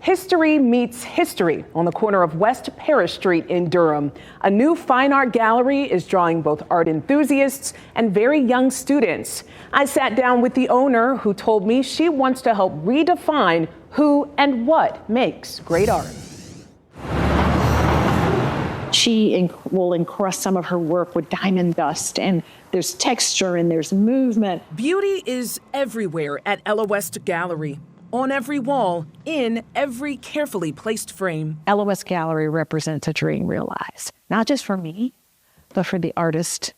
History meets history on the corner of West Parish Street in Durham. A new fine art gallery is drawing both art enthusiasts and very young students. I sat down with the owner, who told me she wants to help redefine who and what makes great art. She will encrust some of her work with diamond dust, and there's texture and there's movement. Beauty is everywhere at Ella West Gallery. On every wall, in every carefully placed frame. Ella West Gallery represents a dream realized, not just for me, but for the artist,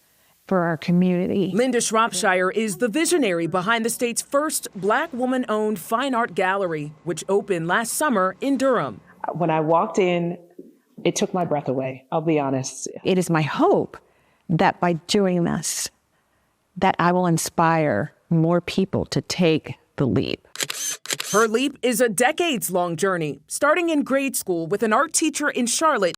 for our community. Linda Shropshire is the visionary behind the state's first Black woman-owned fine art gallery, which opened last summer in Durham. When I walked in, it took my breath away, I'll be honest. It is my hope that by doing this, that I will inspire more people to take the leap. Her leap is a decades-long journey, starting in grade school with an art teacher in Charlotte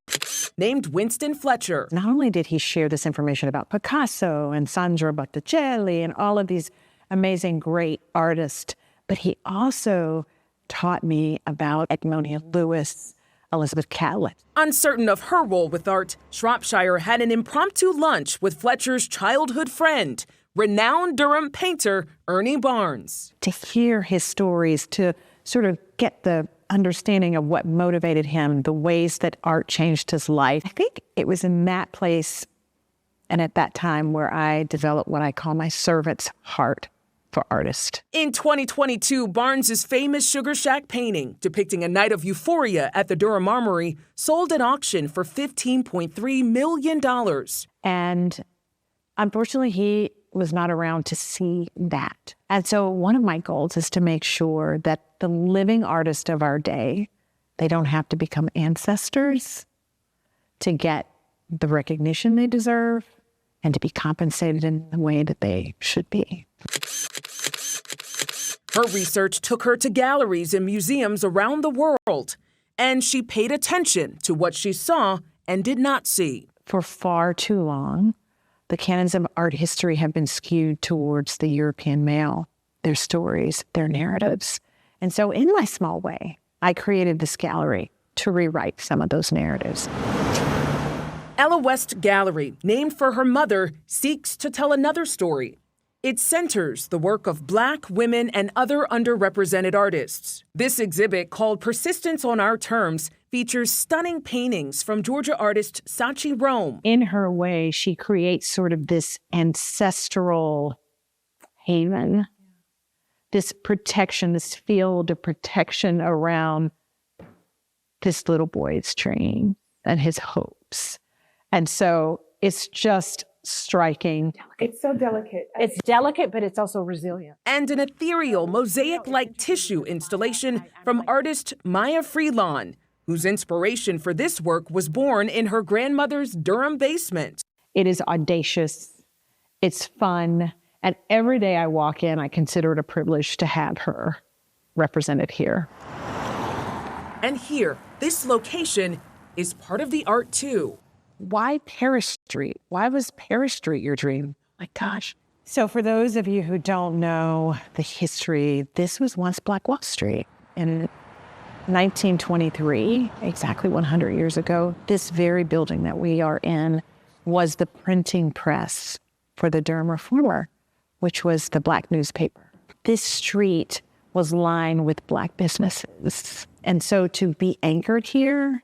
named Winston Fletcher. Not only did he share this information about Picasso and Sandra Botticelli and all of these amazing, great artists, but he also taught me about Edmonia Lewis, Elizabeth Catlett. Uncertain of her role with art, Shropshire had an impromptu lunch with Fletcher's childhood friend, renowned Durham painter Ernie Barnes. To hear his stories, to sort of get the understanding of what motivated him, the ways that art changed his life. I think it was in that place and at that time where I developed what I call my servant's heart for artists. In 2022, Barnes's famous Sugar Shack painting, depicting a night of euphoria at the Durham Armory, sold at auction for $15.3 million. And unfortunately, he was not around to see that. And so one of my goals is to make sure that the living artists of our day, they don't have to become ancestors to get the recognition they deserve and to be compensated in the way that they should be. Her research took her to galleries and museums around the world, and she paid attention to what she saw and did not see. For far too long, the canons of art history have been skewed towards the European male, their stories, their narratives. And so in my small way, I created this gallery to rewrite some of those narratives. Ella West Gallery, named for her mother, seeks to tell another story. It centers the work of Black women and other underrepresented artists. This exhibit, called Persistence on Our Terms, features stunning paintings from Georgia artist Sachi Rome. In her way, she creates sort of this ancestral haven, this protection, this field of protection around this little boy's dream and his hopes. And so it's just striking. It's so delicate. It's delicate, but it's also resilient. And an ethereal mosaic-like tissue installation from artist Maya Freelon, whose inspiration for this work was born in her grandmother's Durham basement. It is audacious, it's fun, and every day I walk in, I consider it a privilege to have her represented here. And here, this location is part of the art too. Why Parish Street? Why was Parish Street your dream? My gosh. So for those of you who don't know the history, this was once Black Wall Street. In 1923, exactly 100 years ago, this very building that we are in was the printing press for the Durham Reformer, which was the Black newspaper. This street was lined with Black businesses. And so to be anchored here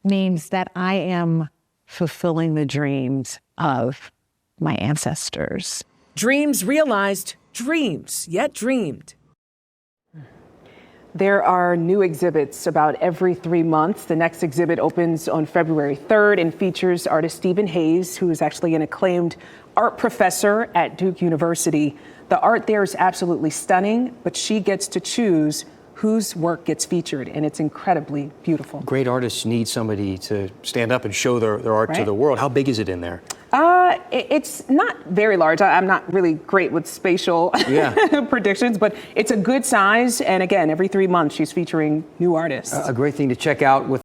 means that I am fulfilling the dreams of my ancestors. Dreams realized, dreams yet dreamed. There are new exhibits about every 3 months. The next exhibit opens on February 3rd and features artist Stephen Hayes, who is actually an acclaimed art professor at Duke University. The art there is absolutely stunning, but she gets to choose whose work gets featured, and it's incredibly beautiful. Great artists need somebody to stand up and show their art to the world. How big is it in there? It's not very large. I'm not really great with spatial predictions, but it's a good size. And again, every 3 months, she's featuring new artists. A great thing to check out with